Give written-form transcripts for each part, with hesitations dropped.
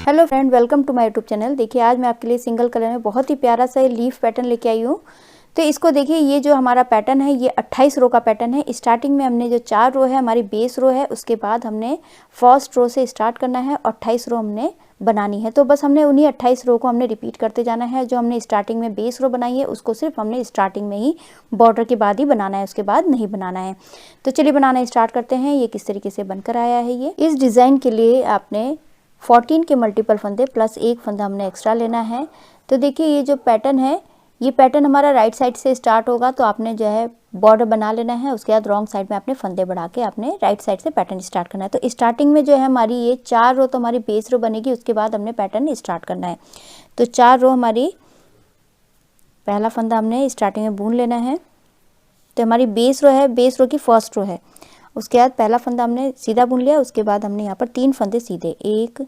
Hello friend, welcome to my YouTube channel. देखिए आज मैं आपके लिए सिंगल कलर में बहुत ही प्यारा सा लीफ पैटर्न लेके आई हूँ। तो इसको देखिए, ये जो हमारा पैटर्न है ये 28 रो का पैटर्न है। स्टार्टिंग में हमने जो 4 रो है हमारी बेस रो है, उसके बाद हमने फर्स्ट रो से स्टार्ट करना है और 28 रो हमने बनानी है। तो बस हमने उन्हीं 28 रो को हमने रिपीट करते जाना है। जो हमने स्टार्टिंग में बेस रो बनाई है उसको सिर्फ हमने स्टार्टिंग में ही बॉर्डर के बाद ही बनाना है, उसके बाद नहीं बनाना है। तो चलिए बनाना स्टार्ट करते हैं। ये किस तरीके से बनकर आया है। ये इस डिज़ाइन के लिए आपने 14 के मल्टीपल फंदे प्लस एक फंदा हमने एक्स्ट्रा लेना है। तो देखिए ये जो पैटर्न है, ये पैटर्न हमारा राइट साइड से स्टार्ट होगा। तो आपने जो है बॉर्डर बना लेना है, उसके बाद रॉन्ग साइड में आपने फंदे बढ़ा के आपने राइट साइड से पैटर्न स्टार्ट करना है। तो स्टार्टिंग में जो है हमारी ये 4 रो तो हमारी बेस रो बनेगी, उसके बाद हमने पैटर्न स्टार्ट करना है। तो 4 रो हमारी, पहला फंदा हमने स्टार्टिंग में बुन लेना है। तो हमारी बेस रो है, बेस रो की फर्स्ट रो है। उसके बाद पहला फंदा हमने सीधा बुन लिया, उसके बाद हमने यहाँ पर 3 फंदे सीधे, 1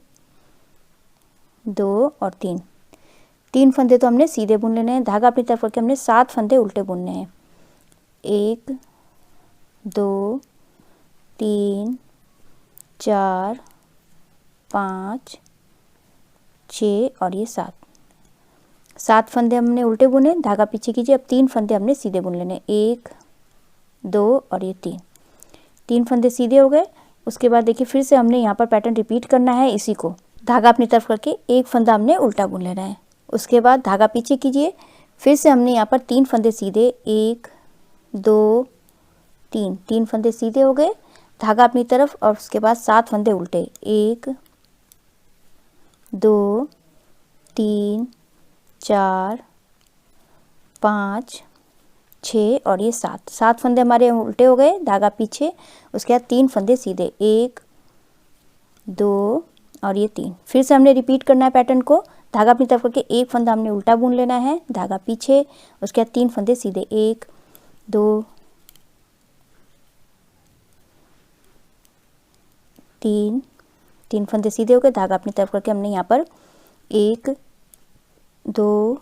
2 और 3 फंदे तो हमने सीधे बुन लेने हैं। धागा अपनी तरफ करके हमने 7 फंदे उल्टे बुनने हैं। 1 2 3 4 5 6 और ये 7 फंदे हमने उल्टे बुने। धागा पीछे कीजिए। अब 3 फंदे हमने सीधे बुन लेने, 1 2 और ये 3 फंदे सीधे हो गए। उसके बाद देखिए फिर से हमने यहाँ पर पैटर्न रिपीट करना है। इसी को धागा अपनी तरफ करके एक फंदा हमने उल्टा बुन लेना है। उसके बाद धागा पीछे कीजिए। फिर से हमने यहाँ पर 3 फंदे सीधे, 1 2 3 फंदे सीधे हो गए। धागा अपनी तरफ और उसके बाद 7 फंदे उल्टे, 1 2 3 4 5 6 और ये 7 फंदे हमारे उल्टे हो गए। धागा पीछे, उसके बाद 3 फंदे सीधे, 1 2 और ये 3। फिर से हमने रिपीट करना है पैटर्न को। धागा अपनी तरफ करके एक फंदा हमने उल्टा बुन लेना है, धागा पीछे, उसके बाद 3 फंदे सीधे, 1 2 3 फंदे सीधे हो गए। धागा अपनी तरफ करके हमने यहाँ पर 1 2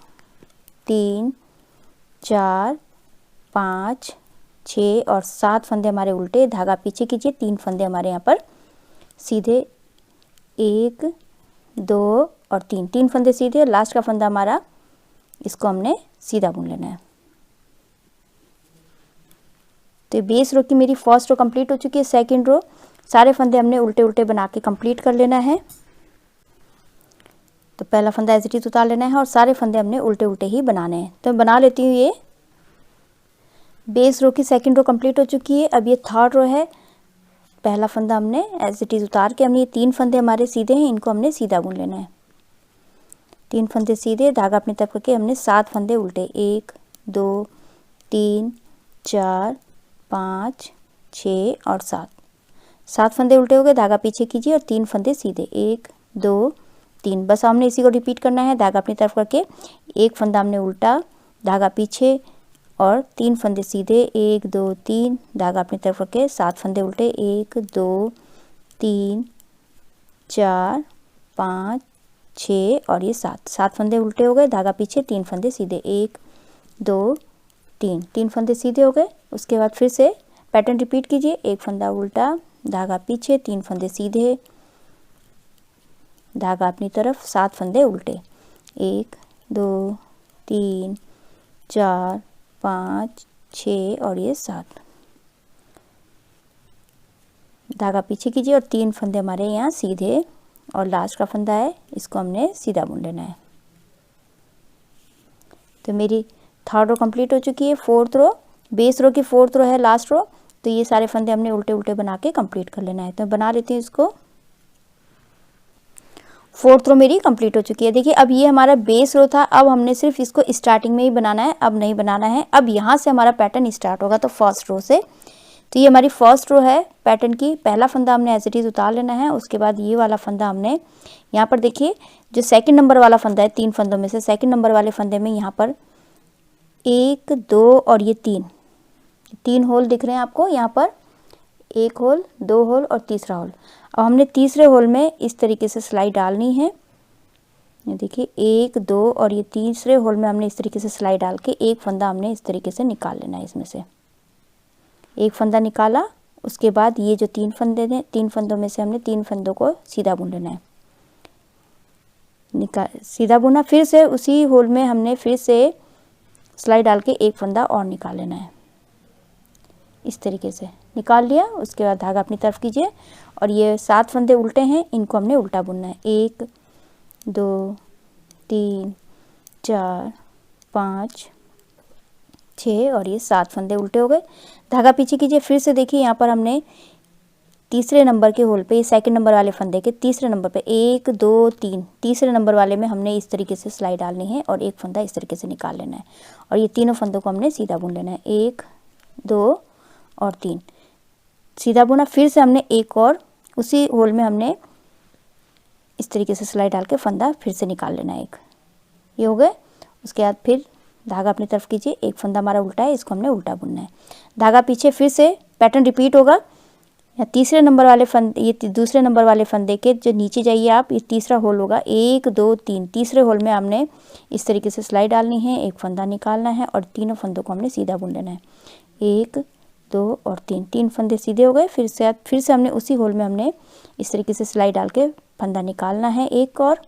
3 4 5 6 और 7 फंदे हमारे उल्टे। धागा पीछे कीजिए। 3 फंदे हमारे यहाँ पर सीधे, 1 2 और 3 फंदे सीधे। लास्ट का फंदा हमारा, इसको हमने सीधा बुन लेना है। तो बेस रो की मेरी फर्स्ट रो कंप्लीट हो चुकी है। सेकंड रो सारे फंदे हमने उल्टे उल्टे बना के कंप्लीट कर लेना है। तो पहला फंदा एज इट इज उतार लेना है और सारे फंदे हमने उल्टे उल्टे ही बनाने हैं। तो मैं बना लेती हूँ। ये बेस रो की सेकंड रो कंप्लीट हो चुकी है। अब ये थर्ड रो है। पहला फंदा हमने एज इट इज उतार के हमने ये 3 फंदे हमारे सीधे हैं, इनको हमने सीधा बुन लेना है। 3 फंदे सीधे, धागा अपनी तरफ करके हमने 7 फंदे उल्टे, 1 2 3 4 5 6 और 7 फंदे उल्टे हो गए। धागा पीछे कीजिए और 3 फंदे सीधे, 1 2 3। बस हमने इसी को रिपीट करना है। धागा अपनी तरफ करके एक फंदा हमने उल्टा, धागा पीछे और 3 फंदे सीधे, 1 2 3। धागा अपनी तरफ करके 7 फंदे उल्टे, 1 2 3 4 5 6 और ये 7 फंदे उल्टे हो गए। धागा पीछे, 3 फंदे सीधे, 1 2 3 फंदे सीधे हो गए। उसके बाद फिर से पैटर्न रिपीट कीजिए। एक फंदा उल्टा, धागा पीछे, 3 फंदे सीधे, धागा अपनी तरफ, 7 फंदे उल्टे, 1 2 3 4 5 6 और ये 7। धागा पीछे कीजिए और 3 फंदे हमारे यहाँ सीधे और लास्ट का फंदा है, इसको हमने सीधा बुन लेना है। तो मेरी थर्ड रो कंप्लीट हो चुकी है। फोर्थ रो, बेस रो की फोर्थ रो है, लास्ट रो। तो ये सारे फंदे हमने उल्टे उल्टे बना के कंप्लीट कर लेना है। तो बना लेती हूँ इसको। फोर्थ रो मेरी कंप्लीट हो चुकी है। देखिए अब ये हमारा बेस रो था, अब हमने सिर्फ इसको स्टार्टिंग में ही बनाना है, अब नहीं बनाना है। अब यहाँ से हमारा पैटर्न स्टार्ट होगा। तो फर्स्ट रो से, तो ये हमारी फर्स्ट रो है पैटर्न की। पहला फंदा हमने एज इट इज उतार लेना है। उसके बाद ये वाला फंदा हमने यहाँ पर, देखिए जो सेकंड नंबर वाला फंदा है 3 फंदों में से, सेकंड नंबर वाले फंदे में यहाँ पर 1 2 और ये 3 होल दिख रहे हैं आपको। यहाँ पर 1 होल, 2 होल और तीसरा होल। अब हमने तीसरे होल में इस तरीके से सिलाई डालनी है। ये देखिए 1 2 और ये तीसरे होल में हमने इस तरीके से सिलाई डाल के एक फंदा हमने इस तरीके से निकाल लेना है। इसमें से एक फंदा निकाला, उसके बाद ये जो 3 फंदे थे, 3 फंदों में से हमने 3 फंदों को सीधा बुन लेना है। सीधा बुना, फिर से उसी होल में हमने फिर से सिलाई डाल के एक फंदा और निकाल लेना है। इस तरीके से निकाल लिया। उसके बाद धागा अपनी तरफ कीजिए और ये 7 फंदे उल्टे हैं, इनको हमने उल्टा बुनना है। 1 2 3 4 5 6 और ये 7 फंदे उल्टे हो गए। धागा पीछे कीजिए। फिर से देखिए यहाँ पर हमने तीसरे नंबर के होल पे, ये सेकंड नंबर वाले फंदे के तीसरे नंबर पे 1 2 3 तीसरे नंबर वाले में हमने इस तरीके से सिलाई डालनी है और एक फंदा इस तरीके से निकाल लेना है और ये तीनों फंदों को हमने सीधा बुन लेना है। 1 2 और 3 सीधा बुना। फिर से हमने एक और उसी होल में हमने इस तरीके से सिलाई डाल के फंदा फिर से निकाल लेना है एक। ये हो गए। उसके बाद फिर धागा अपनी तरफ कीजिए। एक फंदा हमारा उल्टा है, इसको हमने उल्टा बुनना है। धागा पीछे, फिर से पैटर्न रिपीट होगा। या तीसरे नंबर वाले फंदे, ये दूसरे नंबर वाले फंदे के जो नीचे जाइए आप, ये तीसरा होल होगा। 1 2 3 तीसरे होल में हमने इस तरीके से सिलाई डालनी है, एक फंदा निकालना है और तीनों फंदों को हमने सीधा बुन लेना है। 1 2 और 3 फंदे सीधे हो गए। फिर से हमने उसी होल में हमने इस तरीके से सिलाई डाल के फंदा निकालना है एक और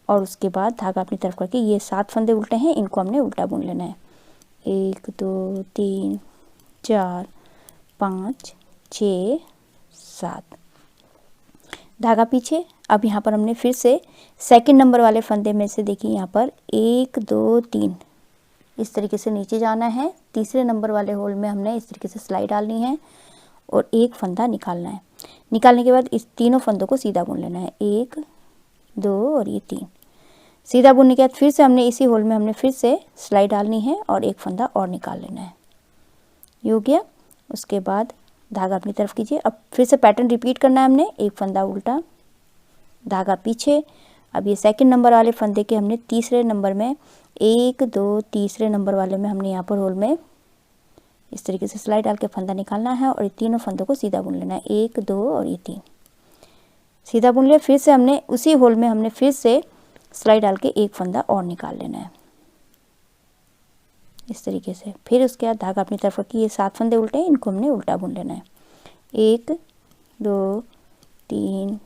उसके बाद धागा अपनी तरफ करके ये 7 फंदे उल्टे हैं, इनको हमने उल्टा बुन लेना है। 1 2 3 4 5 6 7 धागा पीछे। अब यहाँ पर हमने फिर से सेकंड नंबर वाले फंदे में से देखिए यहाँ पर 1 2 3 इस तरीके से नीचे जाना है। तीसरे नंबर वाले होल में हमने इस तरीके से सिलाई डालनी है और एक फंदा निकालना है। निकालने के बाद इस तीनों फंदों को सीधा बुन लेना है। 1 2 और ये 3 सीधा बुनने के बाद फिर से हमने इसी होल में हमने फिर से सिलाई डालनी है और एक फंदा और निकाल लेना है। ये हो गया। उसके बाद धागा अपनी तरफ कीजिए। अब फिर से पैटर्न रिपीट करना है हमने। एक फंदा उल्टा, धागा पीछे। अब ये सेकंड नंबर वाले फंदे के हमने तीसरे नंबर में 1 2 तीसरे नंबर वाले में हमने यहाँ पर होल में इस तरीके से सिलाई डाल के फंदा निकालना है और ये तीनों फंदों को सीधा बुन लेना है। 1 2 और ये 3 सीधा बुन लिया। फिर से हमने उसी होल में हमने फिर से सिलाई डाल के एक फंदा और निकाल लेना है इस तरीके से। फिर उसके बाद धागा अपनी तरफ रखिए। ये 7 फंदे उल्टे हैं, इनको हमने उल्टा बुन लेना है। 1 2 3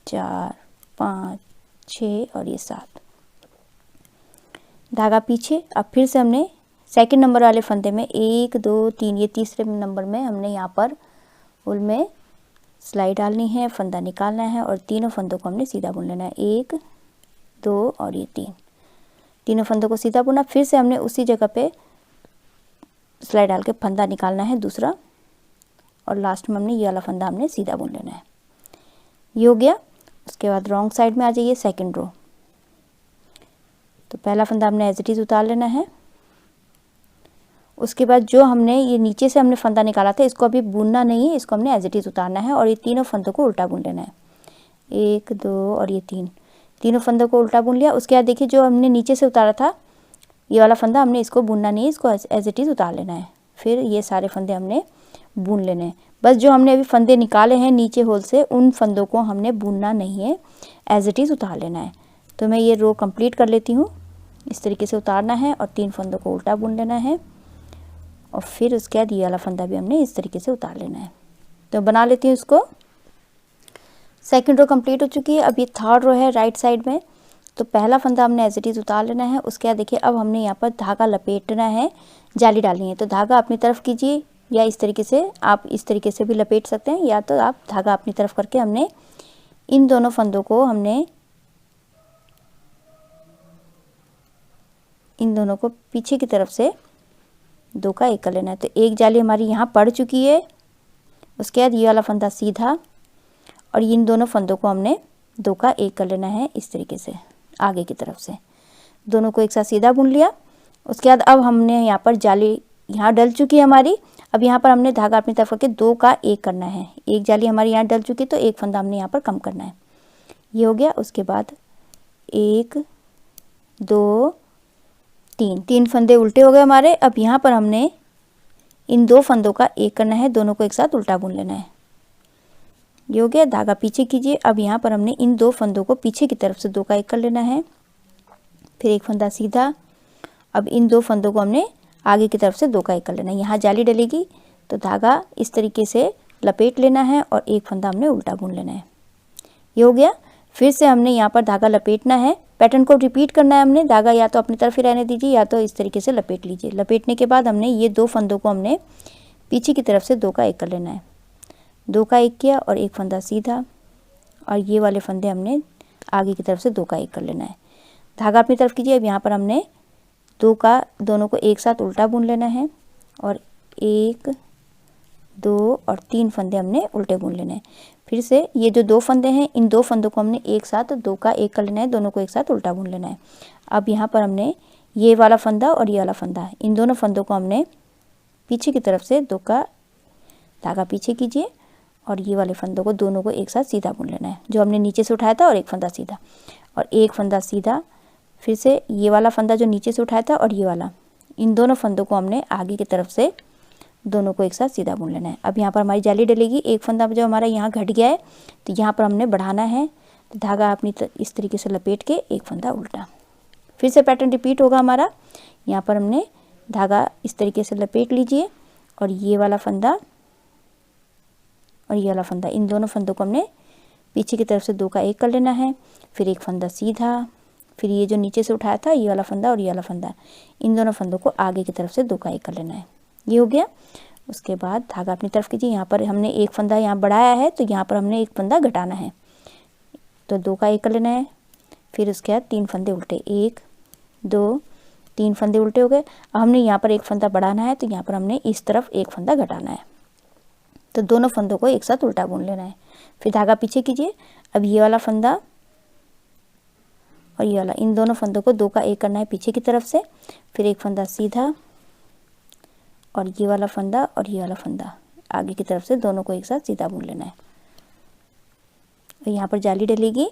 4 5 6 और ये 7 धागा पीछे। अब फिर से हमने सेकंड नंबर वाले फंदे में 1 2 3 ये तीसरे नंबर में हमने यहाँ पर होल में सिलाई डालनी है, फंदा निकालना है और तीनों फंदों को हमने सीधा बुन लेना है। 1 2 और ये 3 तीनों फंदों को सीधा बुना। फिर से हमने उसी जगह पे सिलाई डाल के फंदा निकालना है दूसरा और लास्ट में हमने ये वाला फंदा हमने सीधा बुन लेना है। ये हो गया। उसके बाद रॉन्ग साइड में आ जाइए, सेकंड रो। तो पहला फंदा हमने एज इट इज उतार लेना है। उसके बाद जो हमने ये नीचे से हमने फंदा निकाला था, इसको अभी बुनना नहीं है, इसको हमने एज इट इज उतारना है और ये तीनों फंदों को उल्टा बुन लेना है। 1 2 और ये 3 तीनों फंदों को उल्टा बुन लिया। उसके बाद देखिए जो हमने नीचे से उतारा था ये वाला फंदा, हमने इसको बुनना नहीं है, इसको एज इट इज उतार लेना है। फिर ये सारे फंदे हमने बुन लेने हैं। बस जो हमने अभी फंदे निकाले हैं नीचे होल से, उन फंदों को हमने बुनना नहीं है, एज इट इज उतार लेना है। तो मैं ये रो कंप्लीट कर लेती हूँ। इस तरीके से उतारना है और 3 फंदों को उल्टा बुन लेना है और फिर उसके बाद ये वाला फंदा भी हमने इस तरीके से उतार लेना है। तो बना लेती हूँ इसको। सेकंड रो कंप्लीट हो चुकी है। अब ये थर्ड रो है राइट साइड में। तो पहला फंदा हमने एज इट इज उतार लेना है। उसके बाद देखिए अब हमने यहाँ पर धागा लपेटना है, जाली डालनी है। तो धागा अपनी तरफ कीजिए या इस तरीके से, आप इस तरीके से भी लपेट सकते हैं या तो आप धागा अपनी तरफ करके हमने इन दोनों फंदों को इन दोनों को पीछे की तरफ से 2 का 1 कर लेना है। तो एक जाली हमारी यहाँ पड़ चुकी है। उसके बाद ये वाला फंदा सीधा और इन दोनों फंदों को हमने 2 का 1 कर लेना है इस तरीके से आगे की तरफ से। दोनों को एक साथ सीधा बुन लिया। उसके बाद अब हमने यहाँ पर जाली यहाँ डल चुकी है हमारी। अब यहाँ पर हमने धागा अपनी तरफ करके 2 का 1 करना है। एक जाली हमारी यहाँ डल चुकी तो एक फंदा हमने यहाँ पर कम करना है। ये हो गया। उसके बाद 1 2 3 फंदे उल्टे हो गए हमारे। अब यहाँ पर हमने इन 2 फंदों का 1 करना है, दोनों को एक साथ उल्टा बुन लेना है। ये हो गया। धागा पीछे कीजिए। अब यहाँ पर हमने इन 2 फंदों को पीछे की तरफ से 2 का 1 कर लेना है, फिर एक फंदा सीधा। अब इन 2 फंदों को हमने आगे की तरफ से 2 का 1 कर लेना है। यहाँ जाली डलेगी तो धागा इस तरीके से लपेट लेना है और एक फंदा हमने उल्टा बुन लेना है। ये हो गया। फिर से हमने यहाँ पर धागा लपेटना है। पैटर्न को रिपीट करना है हमने। धागा या तो अपनी तरफ ही रहने दीजिए या तो इस तरीके से लपेट लीजिए। लपेटने के बाद हमने ये 2 फंदों को हमने पीछे की तरफ से 2 का 1 कर लेना है। 2 का 1 किया और एक फंदा सीधा, और ये वाले फंदे हमने आगे की तरफ से 2 का 1 कर लेना है। धागा अपनी तरफ कीजिए। अब यहाँ पर हमने 2 का दोनों को एक साथ उल्टा बुन लेना है, और 1 2 और 3 फंदे हमने उल्टे बुन लेने हैं। फिर से ये जो 2 फंदे हैं, इन 2 फंदों को हमने एक साथ 2 का 1 कर लेना है, दोनों को एक साथ उल्टा बुन लेना है। अब यहाँ पर हमने ये वाला फंदा और ये वाला फंदा, इन दोनों फंदों को हमने पीछे की तरफ से 2 का धागा पीछे कीजिए, और ये वाले फंदों को दोनों को एक साथ सीधा बुन लेना है, जो हमने नीचे से उठाया था, और एक फंदा सीधा और एक फंदा सीधा। फिर से ये वाला फंदा जो नीचे से उठाया था और ये वाला, इन दोनों फंदों को हमने आगे की तरफ से दोनों को एक साथ सीधा बुन लेना है। अब यहाँ पर हमारी जाली डलेगी। एक फंदा जो हमारा यहाँ घट गया है, तो यहाँ पर हमने बढ़ाना है। तो धागा अपनी इस तरीके से लपेट के एक फंदा उल्टा। फिर से पैटर्न रिपीट होगा हमारा। यहाँ पर हमने धागा इस तरीके से लपेट लीजिए, और ये वाला फंदा और ये वाला फंदा, इन दोनों फंदों को हमने पीछे की तरफ से 2 का 1 कर लेना है। फिर एक फंदा सीधा, फिर ये जो नीचे से उठाया था ये वाला फंदा और ये वाला फंदा, इन दोनों फंदों को आगे की तरफ से 2 का 1 कर लेना है। ये हो गया। उसके बाद धागा अपनी तरफ कीजिए। यहाँ पर हमने एक फंदा यहाँ बढ़ाया है, तो यहाँ पर हमने एक फंदा घटाना है, तो 2 का 1 कर लेना है। फिर उसके बाद 3 फंदे उल्टे, 1 2 3 फंदे उल्टे हो गए। अब हमने यहाँ पर एक फंदा बढ़ाना है, तो यहाँ पर हमने इस तरफ एक फंदा घटाना है, तो दोनों फंदों को एक साथ उल्टा बुन लेना है। फिर धागा पीछे कीजिए। अब ये वाला फंदा और ये वाला, इन दोनों फंदों को 2 का 1 करना है पीछे की तरफ से। फिर एक फंदा सीधा, और ये वाला फंदा और ये वाला फंदा आगे की तरफ से दोनों को एक साथ सीधा बुन लेना है। और यहाँ पर जाली डलेगी,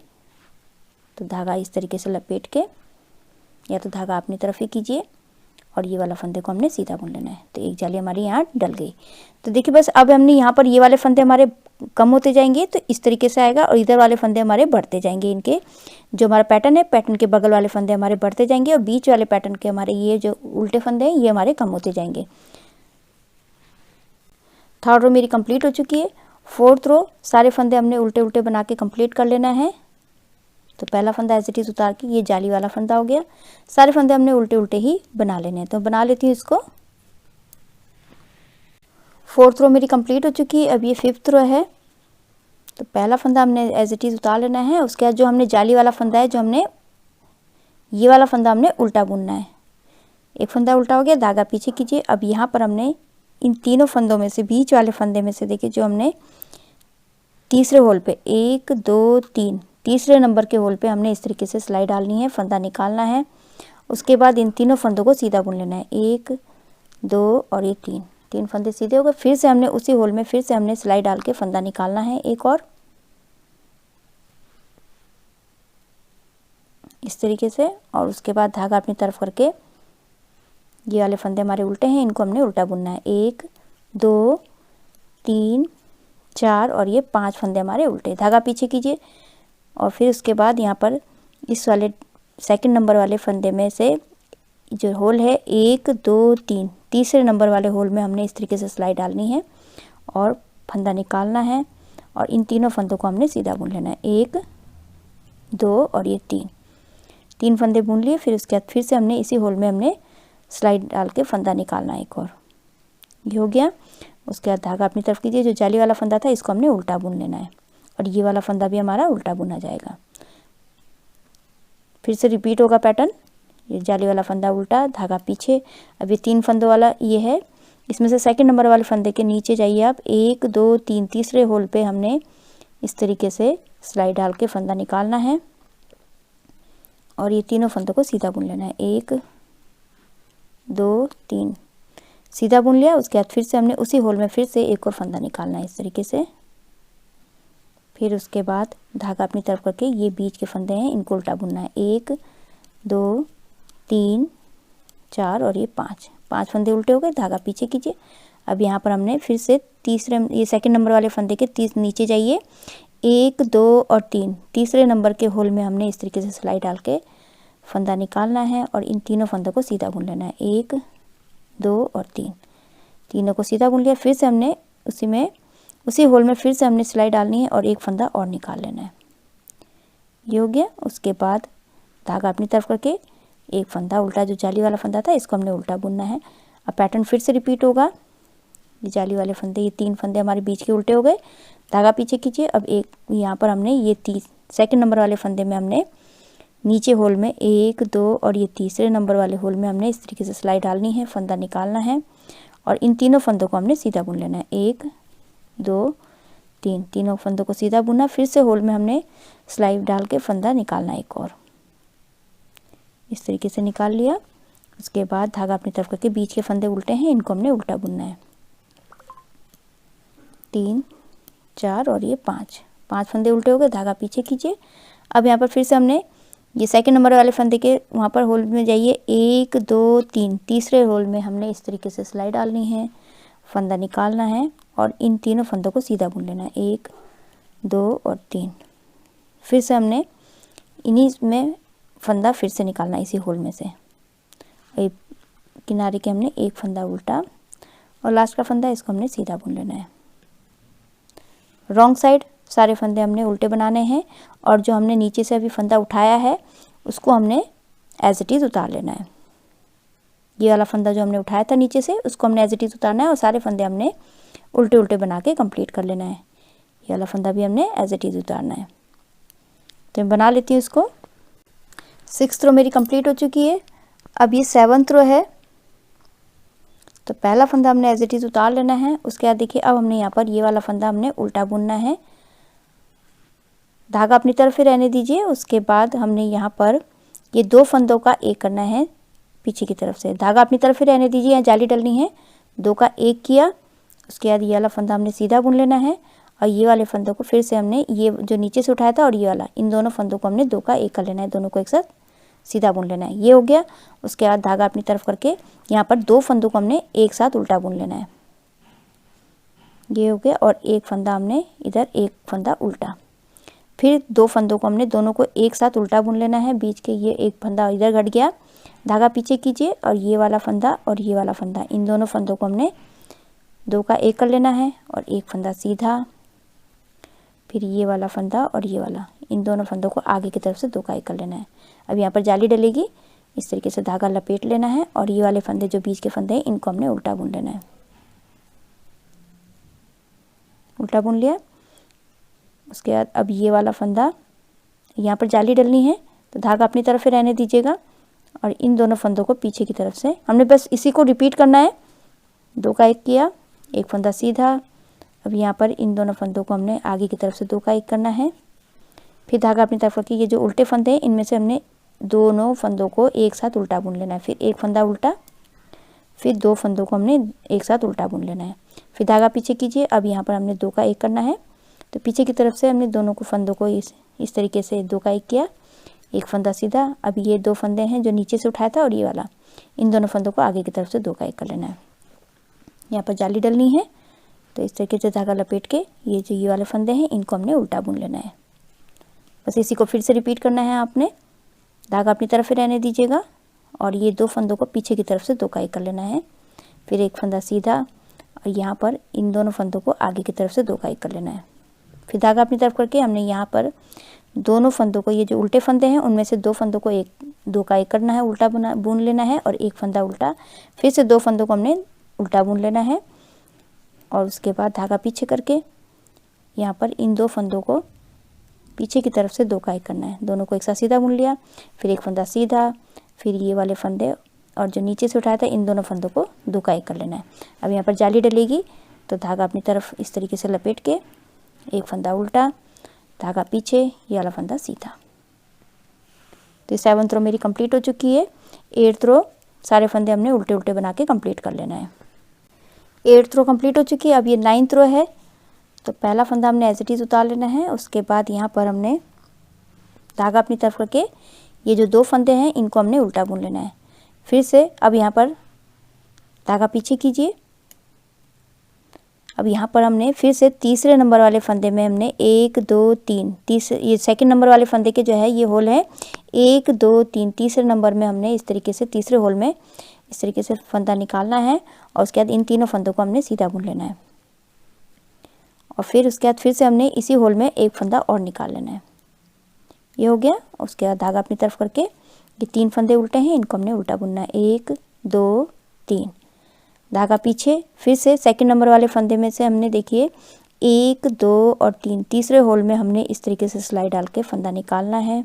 तो धागा इस तरीके से लपेट के, या तो धागा अपनी तरफ ही कीजिए, और ये वाला फंदे को हमने सीधा बुन लेना है। तो एक जाली हमारी यहाँ डल गई। तो देखिए बस अब हमने यहाँ पर ये वाले फंदे हमारे कम होते जाएंगे, तो इस तरीके से आएगा, और इधर वाले फंदे हमारे बढ़ते जाएंगे। इनके जो हमारा पैटर्न है, पैटर्न के बगल वाले फंदे हमारे बढ़ते जाएंगे, और बीच वाले पैटर्न के हमारे ये जो उल्टे फंदे हैं ये हमारे कम होते जाएंगे। 3rd रो मेरी कंप्लीट हो चुकी है। 4th रो सारे फंदे हमने उल्टे उल्टे बना के कंप्लीट कर लेना है। तो पहला फंदा एज इट इज उतार के, ये जाली वाला फंदा हो गया। सारे फंदे हमने उल्टे उल्टे ही बना लेने हैं, तो बना लेती हूँ इसको। 4th रो मेरी कंप्लीट हो चुकी है। अब ये 5th रो है, तो पहला फंदा हमने एज इट इज उतार लेना है। उसके बाद जो हमने जाली वाला फंदा है, जो हमने ये वाला फंदा हमने उल्टा बुनना है। एक फंदा उल्टा हो गया, धागा पीछे कीजिए। अब यहाँ पर हमने इन तीनों फंदों में से, बीच वाले फंदे में से देखिए, जो हमने तीसरे होल पे 1 2 3, तीसरे नंबर के होल पे हमने इस तरीके से सिलाई डालनी है, फंदा निकालना है। उसके बाद इन तीनों फंदों को सीधा बुन लेना है, 1 2 और ये 3 फंदे सीधे हो गए। फिर से हमने उसी होल में फिर से हमने सिलाई डाल के फंदा निकालना है एक और, इस तरीके से। और उसके बाद धागा अपनी तरफ करके, ये वाले फंदे हमारे उल्टे हैं, इनको हमने उल्टा बुनना है। 1 2 3 4 और ये 5 फंदे हमारे उल्टे। धागा पीछे कीजिए, और फिर उसके बाद यहाँ पर इस वाले सेकंड नंबर वाले फंदे में से जो होल है 1 2 3, तीसरे नंबर वाले होल में हमने इस तरीके से सिलाई डालनी है और फंदा निकालना है, और इन तीनों फंदों को हमने सीधा बुन लेना है। 1 2 और ये 3 फंदे बुन लिए। फिर उसके बाद फिर से हमने इसी होल में हमने सिलाई डाल के फंदा निकालना है एक और, ये हो गया। उसके बाद धागा अपनी तरफ कीजिए। जो जाली वाला फंदा था इसको हमने उल्टा बुन लेना है, और ये वाला फंदा भी हमारा उल्टा बुना जाएगा। फिर से रिपीट होगा पैटर्न, ये जाली वाला फंदा उल्टा, धागा पीछे। अब ये 3 फंदों वाला ये है, इसमें से सेकंड नंबर वाले फंदे के नीचे जाइए आप, 1 2 3, तीसरे होल पे हमने इस तरीके से सिलाई डाल के फंदा निकालना है, और ये तीनों फंदों को सीधा बुन लेना है। 1 2 3 सीधा बुन लिया। उसके बाद फिर से हमने उसी होल में फिर से एक और फंदा निकालना है इस तरीके से। फिर उसके बाद धागा अपनी तरफ करके, ये बीच के फंदे हैं इनको उल्टा बुनना है। 1 2 3 4 और ये 5 फंदे उल्टे हो गए। धागा पीछे कीजिए। अब यहाँ पर हमने फिर से तीसरे, ये सेकंड नंबर वाले फंदे के नीचे जाइए, 1 2 और 3, तीसरे नंबर के होल में हमने इस तरीके से सिलाई डाल के फंदा निकालना है, और इन तीनों फंदों को सीधा बुन लेना है। 1 2 और 3, तीनों को सीधा बुन लिया। फिर से हमने उसी होल में फिर से हमने सिलाई डालनी है, और एक फंदा और निकाल लेना है। ये हो गया। उसके बाद धागा अपनी तरफ करके एक फंदा उल्टा, जो जाली वाला फंदा था इसको हमने उल्टा बुनना है। अब पैटर्न फिर से रिपीट होगा। ये जाली वाले फंदे, ये 3 फंदे हमारे बीच के उल्टे हो गए। धागा पीछे खींचिए। अब एक यहाँ पर हमने ये सेकंड नंबर वाले फंदे में हमने नीचे होल में 1 2 और ये तीसरे नंबर वाले होल में हमने इस तरीके से सिलाई डालनी है, फंदा निकालना है और इन तीनों फंदों को हमने सीधा बुन लेना है। 1 2 3, तीनों फंदों को सीधा बुना। फिर से होल में हमने सिलाई डाल के फंदा निकालना है एक और, इस तरीके से निकाल लिया। उसके बाद धागा अपनी तरफ करके बीच के फंदे उल्टे हैं, इनको हमने उल्टा बुनना है। 3 4 और ये 5 फंदे उल्टे हो गए। धागा पीछे खींचिए। अब यहाँ पर फिर से हमने ये सेकंड नंबर वाले फंदे के वहाँ पर होल में जाइए। 1 2 3, तीसरे होल में हमने इस तरीके से सिलाई डालनी है, फंदा निकालना है और इन तीनों फंदों को सीधा बुन लेना है। 1 2 और 3। फिर से हमने इन्हीं में फंदा फिर से निकालना है इसी होल में से। एक किनारे के हमने एक फंदा उल्टा और लास्ट का फंदा इसको हमने सीधा बुन लेना है। रॉन्ग साइड सारे फंदे हमने उल्टे बनाने हैं और जो हमने नीचे से अभी फंदा उठाया है उसको हमने एज इट इज़ उतार लेना है। ये वाला फंदा जो हमने उठाया था नीचे से उसको हमने एज इट इज़ उतारना है और सारे फंदे हमने उल्टे उल्टे बना के कंप्लीट कर लेना है। ये वाला फंदा भी हमने एज इट इज़ उतारना है। तो मैं बना लेती हूँ इसको। 6th रो मेरी कंप्लीट हो चुकी है। अब ये 7th रो है। तो पहला फंदा हमने एज इट इज़ उतार लेना है। उसके बाद देखिए अब हमने यहाँ पर ये वाला फंदा हमने उल्टा बुनना है। धागा अपनी तरफ ही रहने दीजिए। उसके बाद हमने यहाँ पर ये 2 फंदों का एक करना है पीछे की तरफ से। धागा अपनी तरफ ही रहने दीजिए, यहाँ जाली डलनी है। 2 का एक किया। उसके बाद ये वाला फंदा हमने सीधा बुन लेना है और ये वाले फंदों को फिर से हमने ये जो नीचे से उठाया था और ये वाला, इन दोनों फंदों को हमने 2 का एक कर लेना है, दोनों को एक साथ सीधा बुन लेना है। ये हो गया। उसके बाद धागा अपनी तरफ करके यहाँ पर 2 फंदों को हमने एक साथ उल्टा बुन लेना है। ये हो गया और एक फंदा हमने इधर एक फंदा उल्टा। फिर 2 फंदों को हमने दोनों को एक साथ उल्टा बुन लेना है। बीच के ये एक फंदा इधर घट गया, धागा पीछे कीजिए और ये वाला फंदा और ये वाला फंदा, इन दोनों फंदों को हमने 2 का एक कर लेना है और एक फंदा सीधा। फिर ये वाला फंदा और ये वाला, इन दोनों फंदों को आगे की तरफ से 2 का एक कर लेना है। अब यहाँ पर जाली डलेगी, इस तरीके से धागा लपेट लेना है और ये वाले फंदे जो बीच के फंदे हैं इनको हमने उल्टा बुन लेना है। उल्टा बुन लिया। उसके बाद अब ये वाला फंदा, यहाँ पर जाली डलनी है तो धागा अपनी तरफ ही रहने दीजिएगा और इन दोनों फंदों को पीछे की तरफ से हमने बस इसी को रिपीट करना है। 2 का एक किया, एक फंदा सीधा। अब यहाँ पर इन दोनों फंदों को हमने आगे की तरफ से 2 का एक करना है। फिर धागा अपनी तरफ रखिए। ये जो उल्टे फंदे हैं इनमें से हमने दोनों फंदों को एक साथ उल्टा बुन लेना है। फिर एक फंदा उल्टा, फिर 2 फंदों को हमने एक साथ उल्टा बुन लेना है। फिर धागा पीछे कीजिए। अब यहाँ पर हमने 2 का एक करना है तो पीछे की तरफ से हमने दोनों को फंदों को इस तरीके से 2 का एक किया, एक फंदा सीधा। अब ये 2 फंदे हैं जो नीचे से उठाया था और ये वाला, इन दोनों फंदों को आगे की तरफ से 2 का एक कर लेना है। यहाँ पर जाली डलनी है तो इस तरीके से धागा लपेट के ये जो ये वाले फंदे हैं इनको हमने उल्टा बुन लेना है। बस इसी को फिर से रिपीट करना है आपने। धागा अपनी तरफ ही रहने दीजिएगा और ये 2 फंदों को पीछे की तरफ से 2 का एक कर लेना है। फिर एक फंदा सीधा और यहाँ पर इन दोनों फंदों को आगे की तरफ से 2 का एक कर लेना है। फिर धागा अपनी तरफ करके हमने यहाँ पर दोनों फंदों को, ये जो उल्टे फंदे हैं उनमें से 2 फंदों को 2 का एक करना है, उल्टा बुन लेना है और एक फंदा उल्टा। फिर से 2 फंदों को हमने उल्टा बुन लेना है और उसके बाद धागा पीछे करके यहाँ पर इन 2 फंदों को पीछे की तरफ से 2 का एक करना है। दोनों को एक साथ सीधा बुन लिया, फिर एक फंदा सीधा, फिर ये वाले फंदे और जो नीचे से उठाया था इन दोनों फंदों को 2 का एक कर लेना है। अब यहाँ पर जाली डलेगी तो धागा अपनी तरफ इस तरीके से लपेट के एक फंदा उल्टा, धागा पीछे, ये वाला फंदा सीधा। तो 7th रो मेरी कंप्लीट हो चुकी है। 8th रो सारे फंदे हमने उल्टे उल्टे बना के कंप्लीट कर लेना है। 8th रो कंप्लीट हो चुकी है। अब ये 9th रो है तो पहला फंदा हमने एज इट इज़ उतार लेना है। उसके बाद यहाँ पर हमने धागा अपनी तरफ करके ये जो 2 फंदे हैं इनको हमने उल्टा बुन लेना है। फिर से अब यहाँ पर धागा पीछे कीजिए। अब यहाँ पर हमने फिर से तीसरे नंबर वाले फंदे में हमने 1 2 3, ये सेकंड नंबर वाले फंदे के जो है ये होल है 1 2 3, तीसरे नंबर में हमने इस तरीके से तीसरे होल में इस तरीके से फंदा निकालना है और उसके बाद इन तीनों फंदों को हमने सीधा बुन लेना है और फिर उसके बाद फिर से हमने इसी होल में एक फंदा और निकाल लेना है। ये हो गया। उसके बाद धागा अपनी तरफ करके ये 3 फंदे उल्टे हैं, इनको हमने उल्टा बुनना है। 1 2 3, धागा पीछे। फिर से सेकंड नंबर वाले फंदे में से हमने देखिए 1 2 और 3, तीसरे होल में हमने इस तरीके से सिलाई डाल के फंदा निकालना है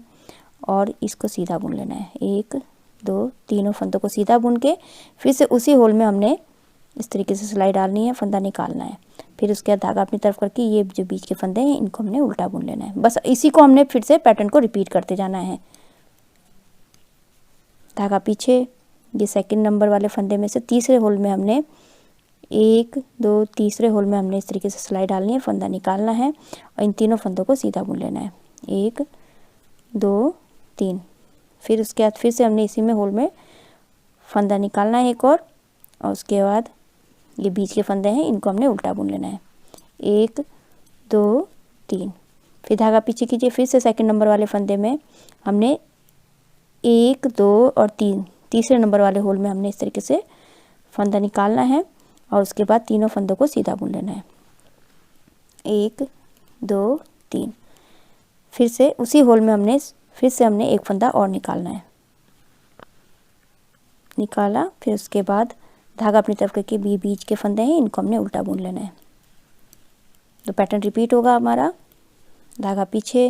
और इसको सीधा बुन लेना है। 1 2, तीनों फंदों को सीधा बुन के फिर से उसी होल में हमने इस तरीके से सिलाई डालनी है, फंदा निकालना है। फिर उसके बाद धागा अपनी तरफ करके ये जो बीच के फंदे हैं इनको हमने उल्टा बुन लेना है। बस इसी को हमने फिर से पैटर्न को रिपीट करते जाना है। धागा पीछे, ये सेकंड नंबर वाले फंदे में से तीसरे होल में हमने 1 2, तीसरे होल में हमने इस तरीके से सिलाई डालनी है, फंदा निकालना है और इन तीनों फंदों को सीधा बुन लेना है। 1 2 3, फिर उसके बाद फिर से हमने इसी में होल में फंदा निकालना है एक और उसके बाद ये बीच के फंदे हैं इनको हमने उल्टा बुन लेना है। 1 2 3, फिर धागा पीछे कीजिए। फिर से सेकंड नंबर वाले फंदे में हमने 1 2 और 3, तीसरे नंबर वाले होल में हमने इस तरीके से फंदा निकालना है और उसके बाद तीनों फंदों को सीधा बुन लेना है। 1 2 3, फिर से उसी होल में हमने एक फंदा और निकालना है। निकाला, फिर उसके बाद धागा अपनी तरफ करके बीच के फंदे हैं इनको हमने उल्टा बुन लेना है। तो पैटर्न रिपीट होगा हमारा। धागा पीछे,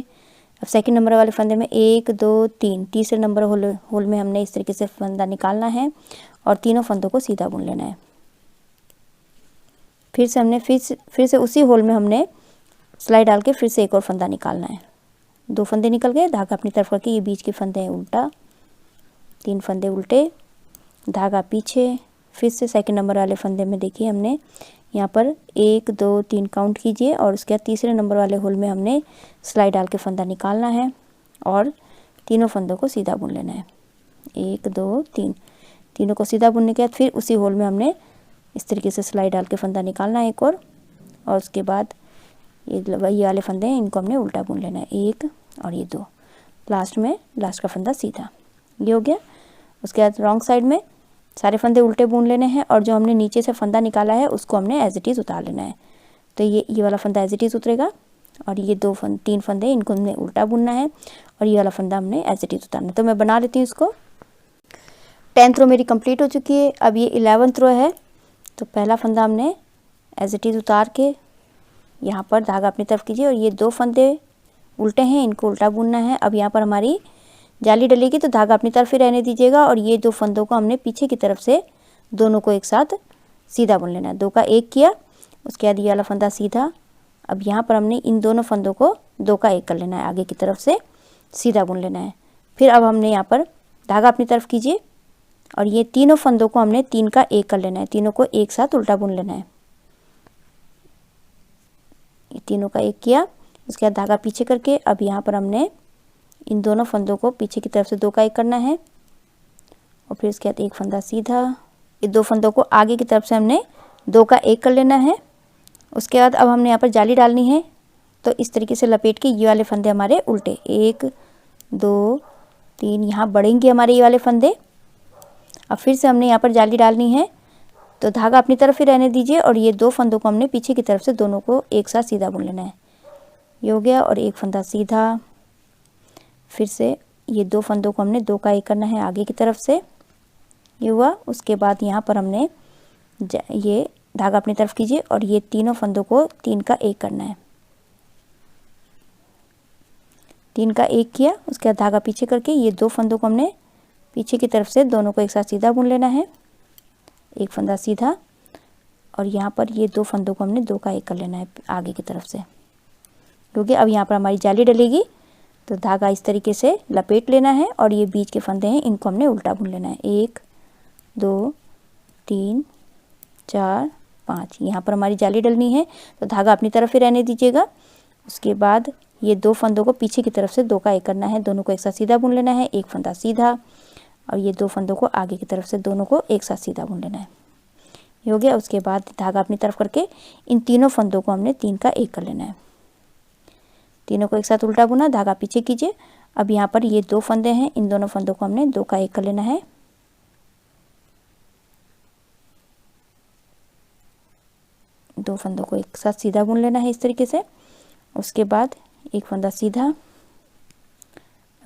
अब सेकंड नंबर वाले फंदे में 1 2 3, तीसरे नंबर होल में हमने इस तरीके से फंदा निकालना है और तीनों फंदों को सीधा बुन लेना है। फिर से हमने फिर से उसी होल में हमने सिलाई डाल के फिर से एक और फंदा निकालना है। 2 फंदे निकल गए, धागा अपनी तरफ करके ये बीच के फंदे हैं उल्टा, 3 फंदे उल्टे, धागा पीछे। फिर से सेकंड नंबर वाले फंदे में देखिए हमने यहाँ पर 1 2 3 काउंट कीजिए और उसके बाद तीसरे नंबर वाले होल में हमने सिलाई डाल के फंदा निकालना है और तीनों फंदों को सीधा बुन लेना है। 1 2 3, तीनों को सीधा बुनने के बाद फिर उसी होल में हमने इस तरीके से सिलाई डाल के फंदा निकालना है एक और उसके बाद ये वाले फंदे हैं इनको हमने उल्टा बुन लेना है। 1 और ये 2, लास्ट में लास्ट का फंदा सीधा। ये हो गया। उसके बाद रॉन्ग साइड में सारे फंदे उल्टे बुन लेने हैं और जो हमने नीचे से फंदा निकाला है उसको हमने एज इट इज़ उतार लेना है। तो ये वाला फंदा एज इट इज़ उतरेगा और ये 3 फंदे इनको हमने उल्टा बुनना है और ये वाला फंदा हमने एज इट इज़ उतारना है। तो मैं बना लेती हूँ इसको। 10th रो मेरी कंप्लीट हो चुकी है। अब ये 11th रो है। तो पहला फंदा हमने एज इट इज़ उतार के यहाँ पर धागा अपनी तरफ कीजिए और ये 2 फंदे उल्टे हैं इनको उल्टा बुनना है। अब यहाँ पर हमारी जाली डलेगी तो धागा अपनी तरफ ही रहने दीजिएगा और ये 2 फंदों को हमने पीछे की तरफ से दोनों को एक साथ सीधा बुन लेना है। 2 का 1 किया, उसके बाद ये वाला फंदा सीधा। अब यहाँ पर हमने इन दोनों फंदों को 2 का 1 कर लेना है, आगे की तरफ से सीधा बुन लेना है। फिर अब हमने यहाँ पर धागा अपनी तरफ कीजिए और ये तीनों फंदों को हमने 3 का 1 कर लेना है, तीनों को एक साथ उल्टा बुन लेना है। ये तीनों का 1 किया, उसके बाद धागा पीछे करके अब यहाँ पर हमने इन दोनों फंदों को पीछे की तरफ से 2 का 1 करना है और फिर उसके बाद एक फंदा सीधा। ये 2 फंदों को आगे की तरफ से हमने 2 का 1 कर लेना है। उसके बाद अब हमने यहाँ पर जाली डालनी है तो इस तरीके से लपेट के ये वाले फंदे हमारे उल्टे 1 2 3 यहाँ बढ़ेंगे हमारे ये वाले फंदे। अब फिर से हमने यहाँ पर जाली डालनी है तो धागा अपनी तरफ ही रहने दीजिए और ये 2 फंदों को हमने पीछे की तरफ से दोनों को एक साथ सीधा बुन लेना है। ये हो गया और एक फंदा सीधा। फिर से ये 2 फंदों को हमने 2 का 1 करना है आगे की तरफ से, ये हुआ। उसके बाद यहाँ पर हमने ये धागा अपनी तरफ कीजिए और ये तीनों फंदों को 3 का 1 करना है। 3 का 1 किया, उसके बाद धागा पीछे करके ये 2 फंदों को हमने पीछे की तरफ से दोनों को एक साथ सीधा बुन लेना है। एक फंदा सीधा और यहाँ पर ये 2 फंदों को हमने 2 का 1 कर लेना है आगे की तरफ से, क्योंकि अब यहाँ पर हमारी जाली डलेगी। तो धागा इस तरीके से लपेट लेना है और ये बीच के फंदे हैं इनको हमने उल्टा बुन लेना है। 1 2 3 4 5, यहाँ पर हमारी जाली डलनी है तो धागा अपनी तरफ ही रहने दीजिएगा। उसके बाद ये 2 फंदों को पीछे की तरफ से 2 का 1 करना है, दोनों को एक साथ सीधा बुन लेना है। एक फंदा सीधा और ये 2 फंदों को आगे की तरफ से दोनों को एक साथ सीधा बुन लेना है। ये हो गया। उसके बाद धागा अपनी तरफ करके इन तीनों फंदों को हमने 3 का 1 कर लेना है। तीनों को एक साथ उल्टा बुना, धागा पीछे कीजिए। अब यहाँ पर ये 2 फंदे हैं, इन दोनों फंदों को हमने 2 का 1 कर लेना है। दो फंदों को एक साथ सीधा बुन लेना है इस तरीके से। उसके बाद एक फंदा सीधा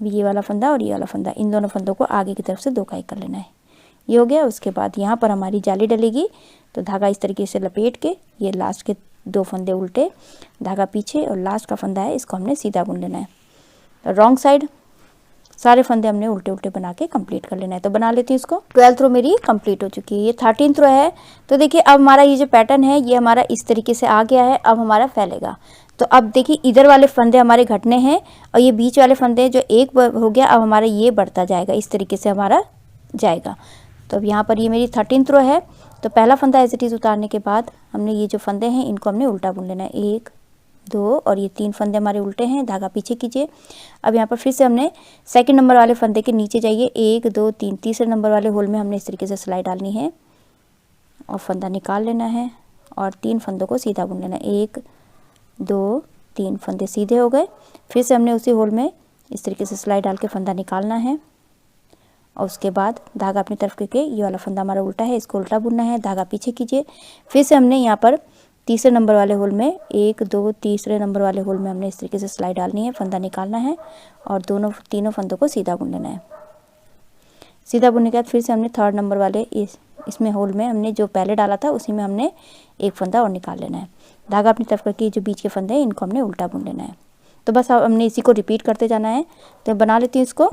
अभी ये वाला फंदा और ये वाला फंदा, इन दोनों फंदों को आगे की तरफ से 2 काई कर लेना है। ये हो गया। उसके बाद यहाँ पर हमारी जाली डलेगी, तो धागा इस तरीके से लपेट के ये लास्ट के 2 फंदे उल्टे, धागा पीछे, और लास्ट का फंदा है इसको हमने सीधा बुन लेना है। तो रॉन्ग साइड सारे फंदे हमने उल्टे उल्टे बना के कंप्लीट कर लेना है। तो बना लेती हूँ इसको। 12th रो मेरी कंप्लीट हो चुकी है। ये 13th रो है। तो देखिए अब हमारा ये जो पैटर्न है ये हमारा इस तरीके से आ गया है। अब हमारा फैलेगा। तो अब देखिए इधर वाले फंदे हमारे घटने हैं और ये बीच वाले फंदे जो एक हो गया, अब हमारा ये बढ़ता जाएगा, इस तरीके से हमारा जाएगा। तो अब यहाँ पर ये मेरी 13th रो है। तो पहला फंदा एज इट इज़ उतारने के बाद हमने ये जो फंदे हैं इनको हमने उल्टा बुन लेना है। 1 2 और ये 3 फंदे हमारे उल्टे हैं, धागा पीछे कीजिए। अब यहाँ पर फिर से हमने सेकंड नंबर वाले फंदे के नीचे जाइए, 1 2 3, तीसरे नंबर वाले होल में हमने इस तरीके से सिलाई डालनी है और फंदा निकाल लेना है और 3 फंदों को सीधा बुन लेना है। 1 2 3 फंदे सीधे हो गए। फिर से हमने उसी होल में इस तरीके से सिलाई डाल के फंदा निकालना है और उसके बाद धागा अपनी तरफ करके, ये वाला फंदा हमारा उल्टा है, इसको उल्टा बुनना है, धागा पीछे कीजिए। फिर से हमने यहाँ पर तीसरे नंबर वाले होल में 1 2, तीसरे नंबर वाले होल में हमने इस तरीके से सिलाई डालनी है, फंदा निकालना है और तीनों फंदों को सीधा बुन लेना है। सीधा बुनने के बाद फिर से हमने थर्ड नंबर वाले इसमें होल में हमने जो पहले डाला था उसी में हमने एक फंदा और निकाल लेना है। धागा अपनी तरफ करके जो बीच के फंदे हैं इनको हमने उल्टा बुन लेना है। तो बस अब हमने इसी को रिपीट करते जाना है। तो बना लेती हूँ इसको।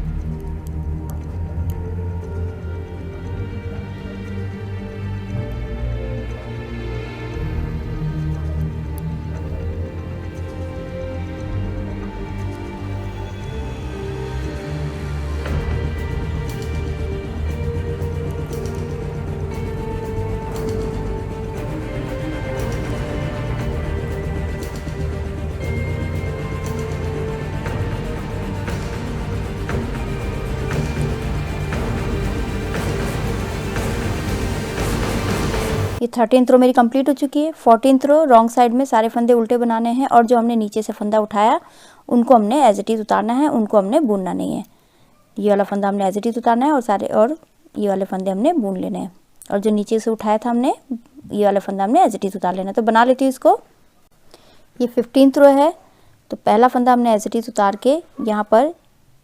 ये 13th रो मेरी कंप्लीट हो चुकी है। 14th रो रॉन्ग साइड में सारे फंदे उल्टे बनाने हैं और जो हमने नीचे से फंदा उठाया उनको हमने एज इट इज़ उतारना है, उनको हमने बुनना नहीं है। ये वाला फंदा हमने एज इट इज़ उतारना है और ये वाले फंदे हमने बुन लेने हैं और जो नीचे से उठाया था हमने ये वाला फंदा हमने एज इट इज़ उतार लेना है। तो बना लेती हूँ इसको। ये 15th रो है। तो पहला फंदा हमने एज इट इज़ उतार के यहाँ पर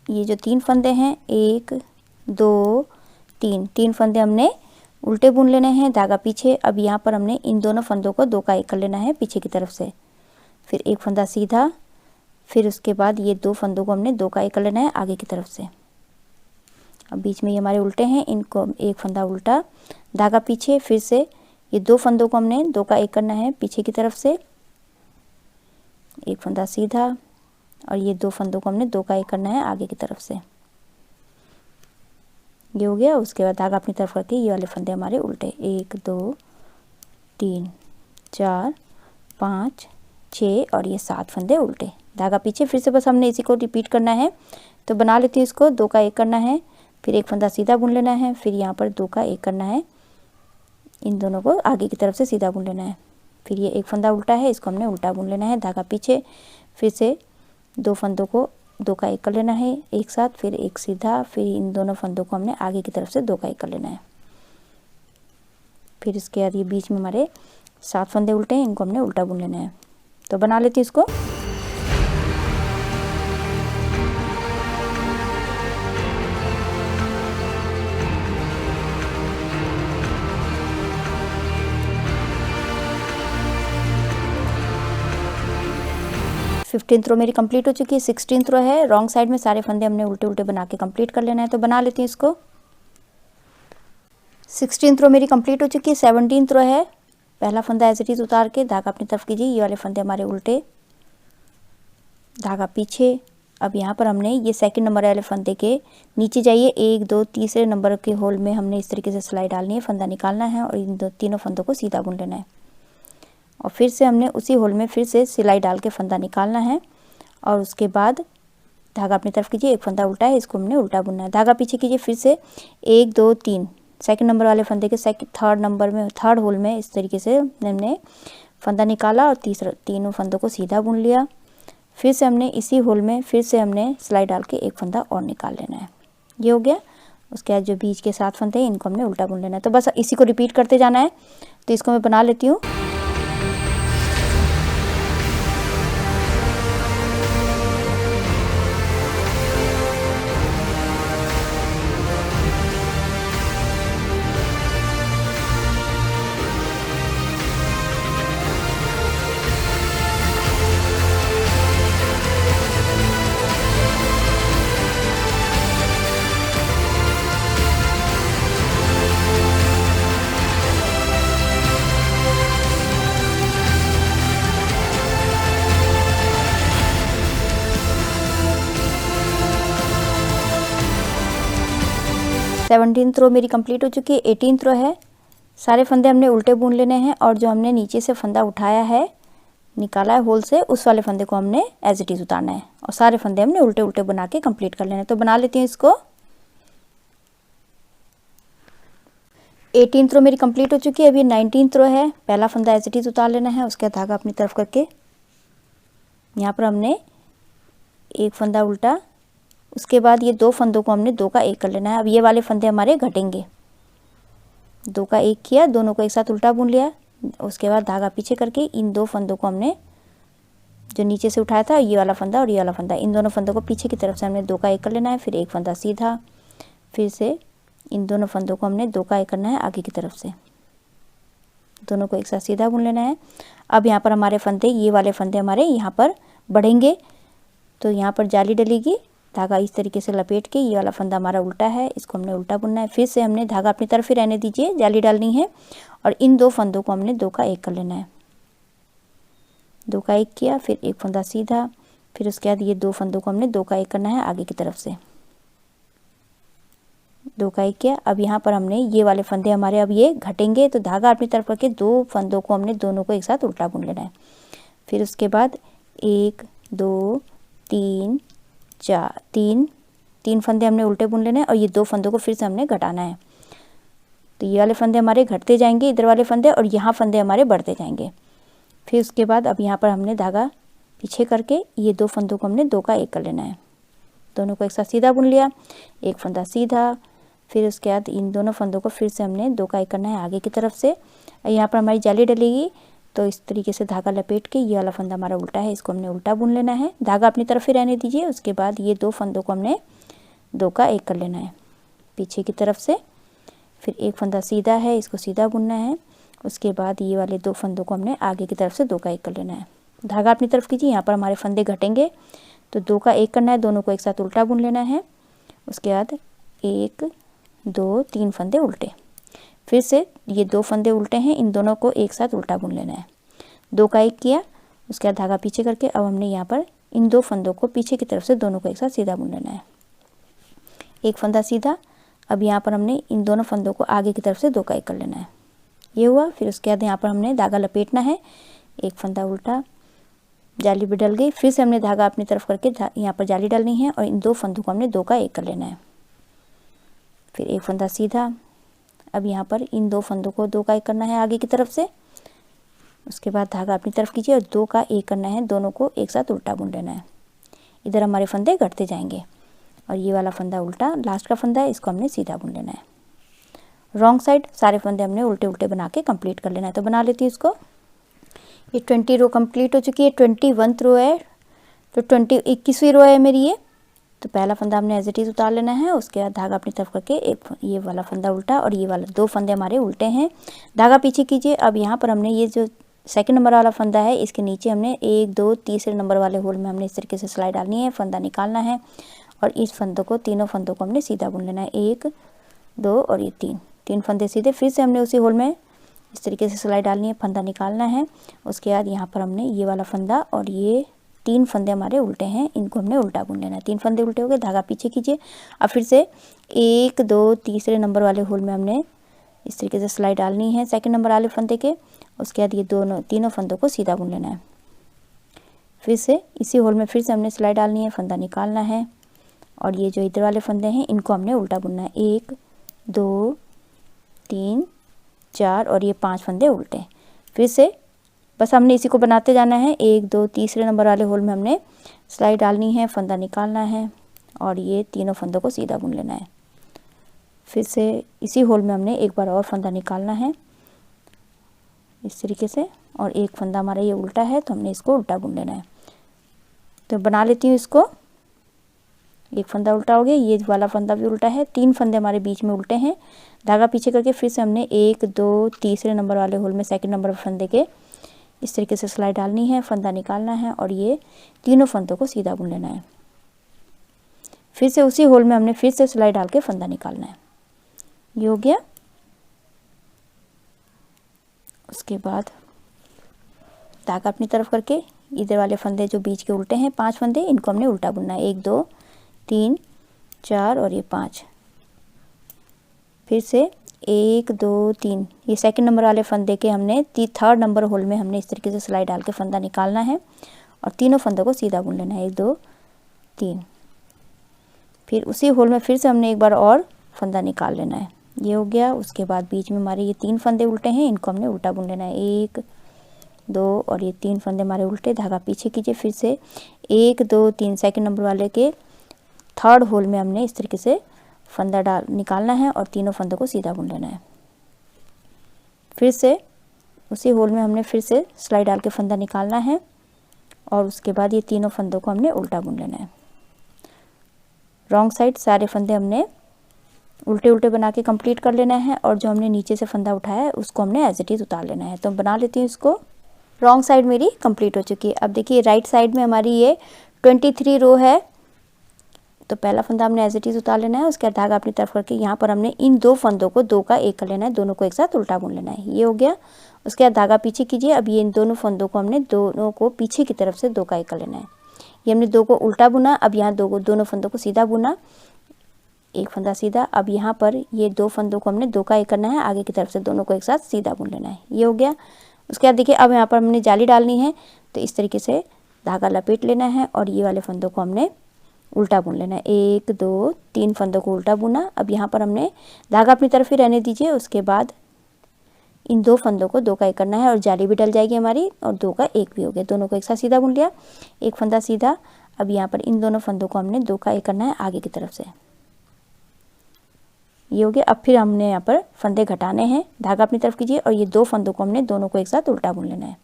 ये जो 3 फंदे हैं 1 2 3 फंदे हमने उल्टे बुन लेने हैं, धागा पीछे। अब यहाँ पर हमने इन दोनों फंदों को 2 का 1 कर लेना है पीछे की तरफ से, फिर एक फंदा सीधा, फिर उसके बाद ये 2 फंदों को हमने 2 का 1 कर लेना है आगे की तरफ से। अब बीच में ये हमारे उल्टे हैं, इनको एक फंदा उल्टा, धागा पीछे, फिर से ये 2 फंदों को हमने 2 का 1 करना है पीछे की तरफ से, एक फंदा सीधा और ये 2 फंदों को हमने 2 का 1 करना है आगे की तरफ से। ये हो गया। उसके बाद धागा अपनी तरफ करके ये वाले फंदे हमारे उल्टे, 1 2 3 4 5 6 और ये 7 फंदे उल्टे, धागा पीछे। फिर से बस हमने इसी को रिपीट करना है। तो बना लेती हूँ इसको। 2 का 1 करना है, फिर एक फंदा सीधा बुन लेना है, फिर यहाँ पर 2 का 1 करना है, इन दोनों को आगे की तरफ से सीधा बुन लेना है। फिर ये एक फंदा उल्टा है, इसको हमने उल्टा बुन लेना है, धागा पीछे। फिर से 2 फंदों को 2 का 1 कर लेना है एक साथ, फिर एक सीधा, फिर इन दोनों फंदों को हमने आगे की तरफ से 2 का 1 कर लेना है। फिर इसके बाद ये बीच में हमारे 7 फंदे उल्टे हैं, इनको हमने उल्टा बुन लेना है। तो बना लेती हूँ इसको। फिफ्टींथ रो मेरी कंप्लीट हो चुकी है। 16th रो है। रॉन्ग साइड में सारे फंदे हमने उल्टे उल्टे बना के कंप्लीट कर लेना है। तो बना लेती हूँ इसको। 16th रो मेरी कंप्लीट हो चुकी है। 17th रो है। पहला फंदा एज इट इज़ उतार के धागा अपनी तरफ कीजिए, ये वाले फंदे हमारे उल्टे, धागा पीछे। अब यहाँ पर हमने ये सेकंड नंबर वाले फंदे के नीचे जाइए, 1 2 तीसरे नंबर के होल में हमने इस तरीके से सिलाई डालनी है, फंदा निकालना है और इन तीनों फंदों को सीधा बुन लेना है और फिर से हमने उसी होल में फिर से सिलाई डाल के फंदा निकालना है और उसके बाद धागा अपनी तरफ कीजिए, एक फंदा उल्टा है, इसको हमने उल्टा बुनना है, धागा पीछे कीजिए। फिर से 1 2 3 सेकंड नंबर वाले फंदे के थर्ड नंबर में थर्ड होल में इस तरीके से हमने फंदा निकाला और तीनों फंदों को सीधा बुन लिया। फिर से हमने इसी होल में फिर से हमने सिलाई डाल के एक फंदा और निकाल लेना है। ये हो गया। उसके बाद जो बीच के 7 फंदे हैं इनको हमने उल्टा बुन लेना है। तो बस इसी को रिपीट करते जाना है। तो इसको मैं बना लेती हूँ। 17th रो मेरी कंप्लीट हो चुकी है। 18th रो है, सारे फंदे हमने उल्टे बुन लेने हैं और जो हमने नीचे से फंदा उठाया है, निकाला है होल से, उस वाले फंदे को हमने एज इट इज उतारना है और सारे फंदे हमने उल्टे उल्टे बना के कंप्लीट कर लेना है। तो बना लेती हूँ इसको। 18th रो मेरी कंप्लीट हो चुकी है। अभी 19th रो है, पहला फंदा एज इट इज उतार लेना है, उसके बाद धागा अपनी तरफ करके यहाँ पर हमने एक फंदा उल्टा, उसके बाद ये दो फंदों को हमने दो का एक कर लेना है। अब ये वाले फंदे हमारे घटेंगे, दो का एक किया, दोनों को एक साथ उल्टा बुन लिया, उसके बाद धागा पीछे करके इन दो फंदों को हमने जो नीचे से उठाया था, ये वाला फंदा और ये वाला फंदा, इन दोनों फंदों को पीछे की तरफ से हमने दो का एक कर लेना है। फिर एक फंदा सीधा, फिर से इन दोनों फंदों को हमने दो का एक करना है आगे की तरफ से, दोनों को एक साथ सीधा बुन लेना है। अब यहाँ पर हमारे फंदे, ये वाले फंदे हमारे यहाँ पर बढ़ेंगे, तो यहाँ पर जाली डलेगी, धागा इस तरीके से लपेट के, ये वाला फंदा हमारा उल्टा है, इसको हमने उल्टा बुनना है। फिर से हमने धागा अपनी तरफ ही रहने दीजिए, जाली डालनी है और इन दो फंदों को हमने दो का एक कर लेना है। दो का एक किया, फिर एक फंदा सीधा, फिर उसके बाद ये दो फंदों को हमने दो का एक करना है आगे की तरफ से, दो का एक किया। अब यहाँ पर हमने ये वाले फंदे हमारे अब ये घटेंगे, तो धागा अपनी तरफ करके दो फंदों को हमने दोनों को एक साथ उल्टा बुन लेना है। फिर उसके बाद एक, दो, तीन, चार, तीन फंदे हमने उल्टे बुन लेने हैं और ये दो फंदों को फिर से हमने घटाना है। तो ये वाले फंदे हमारे घटते जाएंगे, इधर वाले फंदे, और यहाँ फंदे हमारे बढ़ते जाएंगे। फिर उसके बाद अब यहाँ पर हमने धागा पीछे करके ये दो फंदों को हमने दो का एक कर लेना है, दोनों को एक साथ सीधा बुन लिया, एक फंदा सीधा, फिर उसके बाद इन दोनों फंदों को फिर से हमने दो का एक करना है आगे की तरफ से। यहाँ पर हमारी जाली डलेगी, तो इस तरीके से धागा लपेट के, ये वाला फंदा हमारा उल्टा है, इसको हमने उल्टा बुन लेना है, धागा अपनी तरफ ही रहने दीजिए। उसके बाद ये दो फंदों को हमने दो का एक कर लेना है पीछे की तरफ से। फिर एक फंदा सीधा है, इसको सीधा बुनना है। उसके बाद ये वाले दो फंदों को हमने आगे की तरफ से दो का एक कर लेना है, धागा अपनी तरफ कीजिए। यहाँ पर हमारे फंदे घटेंगे, तो दो का एक करना है, दोनों को एक साथ उल्टा बुन लेना है। उसके बाद एक, दो, तीन फंदे उल्टे, फिर से ये दो फंदे उल्टे हैं, इन दोनों को एक साथ उल्टा बुन लेना है, दो का एक किया, उसके बाद धागा पीछे करके अब हमने यहाँ पर इन दो फंदों को पीछे की तरफ से दोनों को एक साथ सीधा बुन लेना है, एक फंदा सीधा। अब यहाँ पर हमने इन दोनों फंदों को आगे की तरफ से दो का एक कर लेना है, ये हुआ। फिर उसके बाद यहाँ पर हमने धागा लपेटना है, एक फंदा उल्टा, जाली भी डल गई, फिर से हमने धागा अपनी तरफ करके यहाँ पर जाली डालनी है और इन दो फंदों को हमने दो का एक कर लेना है। फिर एक फंदा सीधा, अब यहाँ पर इन दो फंदों को दो का एक करना है आगे की तरफ से। उसके बाद धागा अपनी तरफ कीजिए और दो का एक करना है, दोनों को एक साथ उल्टा बुन लेना है। इधर हमारे फंदे घटते जाएंगे और ये वाला फंदा उल्टा, लास्ट का फंदा है, इसको हमने सीधा बुन लेना है। रॉन्ग साइड सारे फंदे हमने उल्टे उल्टे बना के कंप्लीट कर लेना है। तो बना लेती हूँ इसको। ये 20 रो कंप्लीट हो चुकी है, 21 रो है, तो 21वीं रो है मेरी ये। तो पहला फंदा हमने एज इट इज उतार लेना है, उसके बाद धागा अपनी तरफ करके एक ये वाला फंदा उल्टा और ये वाला दो फंदे हमारे उल्टे हैं, धागा पीछे कीजिए। अब यहाँ पर हमने ये जो सेकंड नंबर वाला फंदा है, इसके नीचे हमने एक, दो, तीसरे नंबर वाले होल में हमने इस तरीके से सिलाई डालनी है, फंदा निकालना है और इस फंदों को, तीनों फंदों को हमने सीधा बुन लेना है, एक, दो और ये तीन फंदे सीधे। फिर से हमने उसी होल में इस तरीके से सिलाई डालनी है, फंदा निकालना है। उसके बाद यहाँ पर हमने ये वाला फंदा और ये तीन फंदे हमारे उल्टे हैं, इनको हमने उल्टा बुन लेना है। तीन फंदे उल्टे हो गए, धागा पीछे कीजिए। अब फिर से एक, दो, तीसरे नंबर वाले होल में हमने इस तरीके से सिलाई डालनी है सेकंड नंबर वाले फंदे के। उसके बाद ये तीनों फंदों को सीधा बुन लेना है। फिर से इसी होल में फिर से हमने सिलाई डालनी है, फंदा निकालना है और ये जो इधर वाले फंदे हैं इनको हमने उल्टा बुनना है, एक, दो, तीन, चार और ये पांच फंदे उल्टे। फिर से बस हमने इसी को बनाते जाना है, एक, दो, तीसरे नंबर वाले होल में हमने सिलाई डालनी है, फंदा निकालना है और ये तीनों फंदों को सीधा बुन लेना है। फिर से इसी होल में हमने एक बार और फंदा निकालना है इस तरीके से और एक फंदा हमारा ये उल्टा है, तो हमने इसको उल्टा बुन लेना है। तो बना लेती हूँ इसको। एक फंदा उल्टा हो गया, ये वाला फंदा भी उल्टा है, तीन फंदे हमारे बीच में उल्टे हैं, धागा पीछे करके फिर से हमने एक, दो, तीसरे नंबर वाले होल में सेकंड नंबर फंदे के इस तरीके से सिलाई डालनी है, फंदा निकालना है और ये तीनों फंदों को सीधा बुन लेना है। फिर से उसी होल में हमने फिर से सिलाई डाल के फंदा निकालना है, ये हो गया। उसके बाद धागा अपनी तरफ करके इधर वाले फंदे जो बीच के उल्टे हैं, पांच फंदे, इनको हमने उल्टा बुनना है, एक, दो, तीन, चार और ये पांच। फिर से 1 2 3, ये सेकंड नंबर वाले फंदे के हमने थर्ड नंबर होल में हमने इस तरीके से सिलाई डाल के फंदा निकालना है और तीनों फंदों को सीधा बुन लेना है, 1 2 3। फिर उसी होल में फिर से हमने एक बार और फंदा निकाल लेना है, ये हो गया। उसके बाद बीच में हमारे ये 3 फंदे उल्टे हैं, इनको हमने उल्टा बुन लेना है, 1 2 और ये 3 फंदे हमारे उल्टे। धागा पीछे कीजिए, फिर से 1 2 3 सेकंड नंबर वाले के थर्ड होल में हमने इस तरीके से फंदा निकालना है और तीनों फंदों को सीधा बुन लेना है। फिर से उसी होल में हमने फिर से सिलाई डाल के फंदा निकालना है और उसके बाद ये तीनों फंदों को हमने उल्टा बुन लेना है। रॉन्ग साइड सारे फंदे हमने उल्टे उल्टे बना के कंप्लीट कर लेना है और जो हमने नीचे से फंदा उठाया है उसको हमने एज इट इज उतार लेना है। तो बना लेती हूँ इसको। रॉन्ग साइड मेरी कंप्लीट हो चुकी है। अब देखिए राइट साइड में हमारी ये 23 रो है, तो पहला फंदा हमने एज इट इज उतार लेना है। उसके बाद धागा अपनी तरफ करके यहाँ पर हमने इन 2 फंदों को 2 का 1 कर लेना है, दोनों को एक साथ उल्टा बुन लेना है, ये हो गया। उसके बाद धागा पीछे कीजिए। अब ये इन दोनों फंदों को हमने दोनों को पीछे की तरफ से 2 का 1 कर लेना है। ये हमने 2 को उल्टा बुना, अब यहाँ दोनों फंदों को सीधा बुना, एक फंदा सीधा। अब यहाँ पर ये 2 फंदों को हमने 2 का 1 करना है, आगे की तरफ से दोनों को एक साथ सीधा बुन लेना है, ये हो गया। उसके बाद देखिए अब यहाँ पर हमने जाली डालनी है, तो इस तरीके से धागा लपेट लेना है और ये वाले फंदों को हमने उल्टा बुन लेना है, 1 2 3 फंदों को उल्टा बुना। अब यहाँ पर हमने धागा अपनी तरफ ही रहने दीजिए। उसके बाद इन 2 फंदों को 2 का 1 करना है और जाली भी डल जाएगी हमारी और 2 का 1 भी हो गया, दोनों को एक साथ सीधा बुन लिया, एक फंदा सीधा। अब यहाँ पर इन दोनों फंदों को हमने 2 का 1 करना है आगे की तरफ से, ये हो गया। अब फिर हमने यहाँ पर फंदे घटाने हैं, धागा अपनी तरफ कीजिए और ये 2 फंदों को हमने दोनों को एक साथ उल्टा बुन लेना है,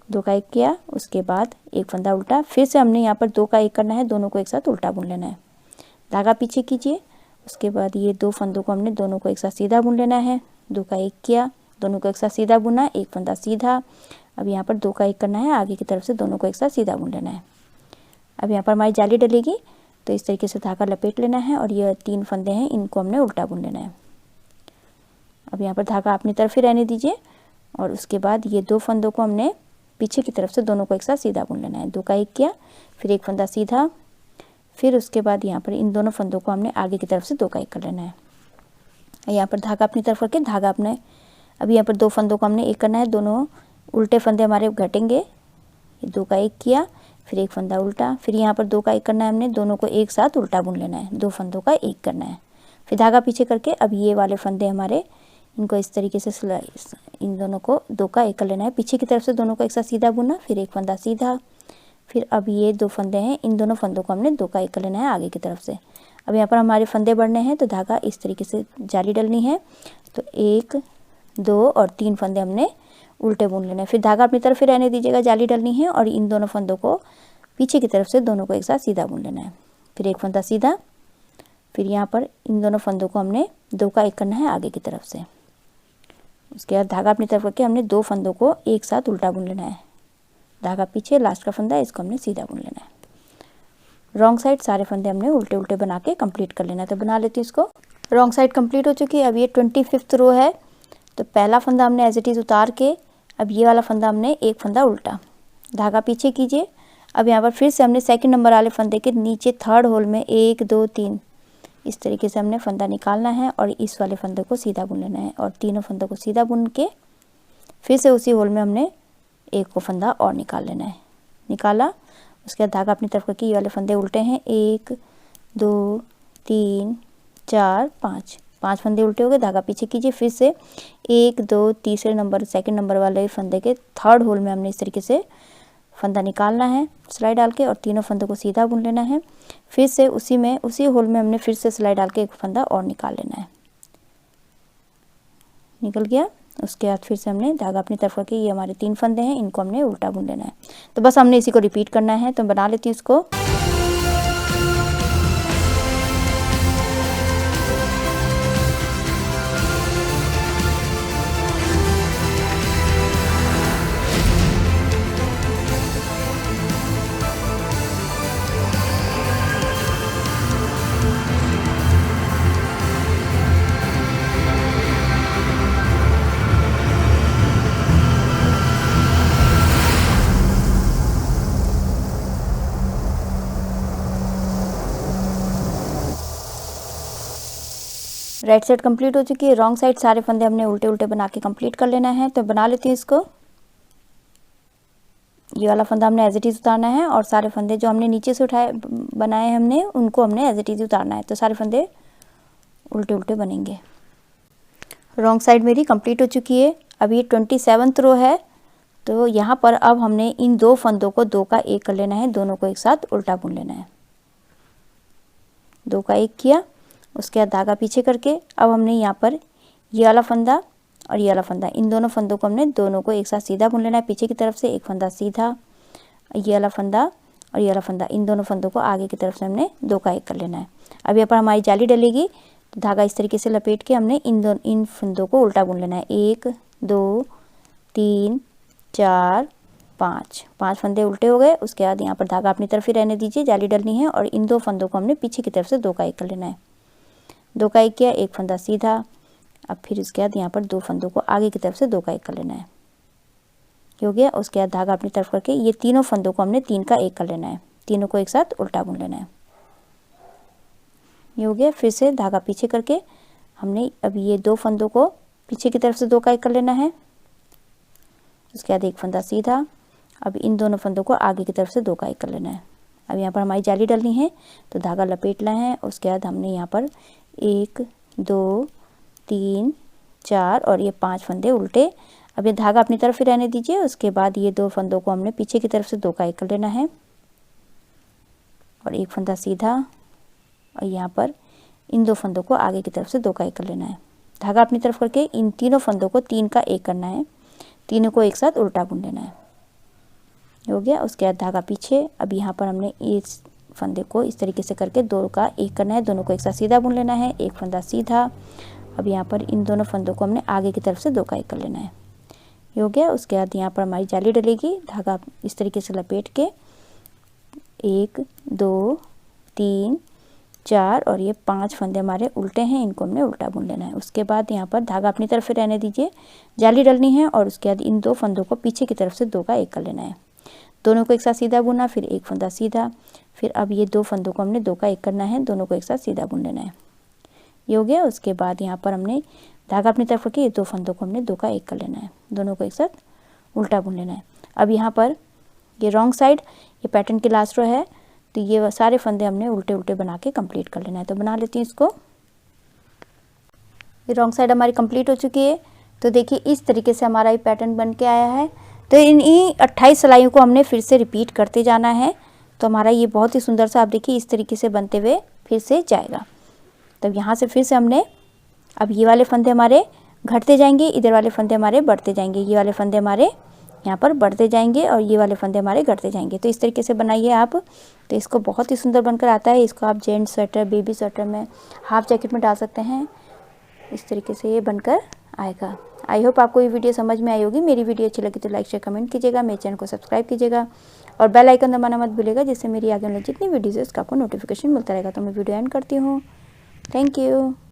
2 का 1 किया। उसके बाद एक फंदा उल्टा, फिर से हमने यहाँ पर 2 का 1 करना है, दोनों को एक साथ उल्टा बुन लेना है, धागा पीछे कीजिए। उसके बाद ये 2 फंदों को हमने दोनों को एक साथ सीधा बुन लेना है, 2 का 1 किया, दोनों को एक साथ सीधा बुना, एक फंदा सीधा। अब यहाँ पर 2 का 1 करना है, आगे की तरफ से दोनों को एक साथ सीधा बुन लेना है। अब यहाँ पर हमारी जाली डलेगी, तो इस तरीके से धागा लपेट लेना है और ये 3 फंदे हैं, इनको हमने उल्टा बुन लेना है। अब यहाँ पर धागा अपनी तरफ ही रहने दीजिए और उसके बाद ये 2 फंदों को हमने पीछे की तरफ से दोनों को एक साथ सीधा बुन लेना है, 2 का 1 किया, फिर एक फंदा सीधा। फिर उसके बाद यहाँ पर इन दोनों फंदों को हमने आगे की तरफ से 2 का 1 कर लेना है। यहाँ पर धागा अपनी तरफ करके धागा अपने, अभी यहाँ पर 2 फंदों को हमने 1 करना है, दोनों उल्टे फंदे हमारे घटेंगे, ये 2 का 1 किया, फिर एक फंदा उल्टा, फिर यहाँ पर 2 का 1 करना है, हमने दोनों को एक साथ उल्टा बुन लेना है, 2 फंदों का 1 करना है। फिर धागा पीछे करके अब ये वाले फंदे हमारे, इनको इस तरीके से इन दोनों को 2 का 1 कर लेना है, पीछे की तरफ से दोनों को एक साथ सीधा बुना, फिर एक फंदा सीधा। फिर अब ये 2 फंदे हैं, इन दोनों फंदों को हमने 2 का 1 कर लेना है आगे की तरफ से। अब यहाँ पर हमारे फंदे बढ़ने हैं, तो धागा इस तरीके से जाली डलनी है, तो 1 2 और 3 फंदे हमने उल्टे बुन लेना है। फिर धागा अपनी तरफ ही रहने दीजिएगा, जाली डलनी है और इन दोनों फंदों को पीछे की तरफ से दोनों को एक साथ सीधा बुन लेना है, फिर एक फंदा सीधा। फिर यहाँ पर इन दोनों फंदों को हमने 2 का 1 करना है आगे की तरफ से। उसके बाद धागा अपनी तरफ रख के हमने 2 फंदों को एक साथ उल्टा बुन लेना है, धागा पीछे, लास्ट का फंदा इसको हमने सीधा बुन लेना है। रॉन्ग साइड सारे फंदे हमने उल्टे उल्टे बना के कंप्लीट कर लेना है। तो बना लेती हूँ इसको। रॉन्ग साइड कंप्लीट हो चुकी है। अब ये 25th रो है, तो पहला फंदा हमने एज इट इज़ उतार के, अब ये वाला फंदा हमने एक फंदा उल्टा, धागा पीछे कीजिए। अब यहाँ पर फिर से हमने सेकंड नंबर वाले फंदे के नीचे थर्ड होल में 1 2 3 इस तरीके से हमने फंदा निकालना है और इस वाले फंदे को सीधा बुन लेना है और तीनों फंदों को सीधा बुन के फिर से उसी होल में हमने एक को फंदा और निकाल लेना है। निकाला, उसके बाद धागा अपनी तरफ करके ये वाले फंदे उल्टे हैं, 1 2 3 4 5 फंदे उल्टे हो गए, धागा पीछे कीजिए। फिर से 1 2 तीसरे नंबर सेकंड नंबर वाले फंदे के थर्ड होल में हमने इस तरीके से फंदा निकालना है सिलाई डाल के और तीनों फंदों को सीधा बुन लेना है। फिर से उसी होल में हमने फिर से सिलाई डाल के एक फंदा और निकाल लेना है। निकल गया। उसके बाद फिर से हमने धागा अपनी तरफ करके, ये हमारे 3 फंदे हैं, इनको हमने उल्टा बुन लेना है। तो बस हमने इसी को रिपीट करना है। तो बना लेती हूँ इसको। राइट साइड कंप्लीट हो चुकी है। रॉन्ग साइड सारे फंदे हमने उल्टे उल्टे बना के कंप्लीट कर लेना है। तो बना लेती हूँ इसको। ये वाला फंदा हमने एज इट इज़ उतारना है और सारे फंदे जो हमने नीचे से उठाए बनाए हमने उनको हमने एज इट इज़ उतारना है। तो सारे फंदे उल्टे उल्टे बनेंगे। रॉन्ग साइड मेरी कंप्लीट हो चुकी है। अब ये 27th रो है। तो यहाँ पर अब हमने इन दो फंदों को 2 का 1 कर लेना है। दोनों को एक साथ उल्टा बुन लेना है। 2 का 1 किया, उसके बाद धागा पीछे करके अब हमने यहाँ पर ये वाला फंदा और ये वाला फंदा, इन दोनों फंदों को हमने दोनों को एक साथ सीधा बुन लेना है। पीछे की तरफ से एक फंदा सीधा, ये वाला फंदा और ये वाला फंदा, इन दोनों फंदों को आगे की तरफ से हमने 2 का 1 कर लेना है। अब यहाँ पर हमारी जाली डलेगी तो धागा इस तरीके से लपेट के हमने इन फंदों को उल्टा बुन लेना है। 1 2 3 4 5 फंदे उल्टे हो गए। उसके बाद यहाँ पर धागा अपनी तरफ ही रहने दीजिए, जाली डलनी है और इन 2 फंदों को हमने पीछे की तरफ से 2 का 1 कर लेना है। 2 का 1 किया, एक फंदा सीधा। अब फिर उसके बाद यहाँ पर 2 फंदों को आगे की तरफ से 2 का 1 कर लेना है। हो गया। उसके बाद धागा अपनी तरफ करके ये तीनों फंदों को हमने 3 का 1 कर लेना है। तीनों को एक साथ उल्टा बुन लेना है। ये हो गया। फिर से धागा पीछे करके हमने अब ये 2 फंदों को पीछे की तरफ से 2 का 1 कर लेना है। उसके बाद एक फंदा सीधा। अब इन दोनों फंदों को आगे की तरफ से 2 का 1 कर लेना है। अब यहाँ पर हमारी जाली डलनी है तो धागा लपेटना है। उसके बाद हमने यहाँ पर 1 2 3 4 और ये 5 फंदे उल्टे। अब ये धागा अपनी तरफ ही रहने दीजिए। उसके बाद ये 2 फंदों को हमने पीछे की तरफ से 2 का 1 कर लेना है और एक फंदा सीधा और यहाँ पर इन 2 फंदों को आगे की तरफ से 2 का 1 कर लेना है। धागा अपनी तरफ करके इन तीनों फंदों को 3 का 1 करना है। तीनों को एक साथ उल्टा बुन लेना है। हो गया। उसके बाद धागा पीछे। अब यहाँ पर हमने इस फंदे को इस तरीके से करके 2 का 1 करना है। दोनों को एक साथ सीधा बुन लेना है। एक फंदा सीधा। अब यहाँ पर इन दोनों फंदों को हमने आगे की तरफ से 2 का 1 कर लेना है। हो गया। उसके बाद यहाँ पर हमारी जाली डलेगी। धागा इस तरीके से लपेट के 1 2 3 4 और ये 5 फंदे हमारे उल्टे हैं, इनको हमने उल्टा बुन लेना है। उसके बाद यहाँ पर धागा अपनी तरफ से रहने दीजिए, जाली डलनी है और उसके बाद इन 2 फंदों को पीछे की तरफ से 2 का 1 कर लेना है। दोनों को एक साथ सीधा बुना, फिर एक फंदा सीधा, फिर अब ये 2 फंदों को हमने 2 का 1 करना है। दोनों को एक साथ सीधा बुन लेना है। ये हो गया। उसके बाद यहाँ पर हमने धागा अपनी तरफ रखी, ये 2 फंदों को हमने 2 का 1 कर लेना है। दोनों को एक साथ उल्टा बुन लेना है। अब यहाँ पर ये रॉन्ग साइड, ये पैटर्न की लास्ट रो है तो ये सारे फंदे हमने उल्टे उल्टे बना के कंप्लीट कर लेना है। तो बना लेती हूँ इसको। ये रॉन्ग साइड हमारी कंप्लीट हो चुकी है। तो देखिए इस तरीके से हमारा ये पैटर्न बन के आया है। तो इन 28 सिलाइयों को हमने फिर से रिपीट करते जाना है। तो हमारा ये बहुत ही सुंदर सा आप देखिए इस तरीके से बनते हुए फिर से जाएगा। तब यहाँ से फिर से हमने अब ये वाले फंदे हमारे घटते जाएंगे, इधर वाले फंदे हमारे बढ़ते जाएंगे, ये वाले फंदे हमारे यहाँ पर बढ़ते जाएंगे और ये वाले फंदे हमारे घटते जाएंगे। तो इस तरीके से बनाइए आप। तो इसको बहुत ही सुंदर बनकर आता है। इसको आप जेंट्स स्वेटर, बेबी स्वेटर में, हाफ जैकेट में डाल सकते हैं। इस तरीके से ये बनकर आएगा। आई होप आपको ये वीडियो समझ में आई होगी। मेरी वीडियो अच्छी लगी तो लाइक शेयर कमेंट कीजिएगा। मेरे चैनल को सब्सक्राइब कीजिएगा और बेल आइकन दबाना मत भूलिएगा, जिससे मेरी आगे वाली जितनी वीडियोज़ है उसका आपको नोटिफिकेशन मिलता रहेगा। तो मैं वीडियो एंड करती हूँ। Thank you.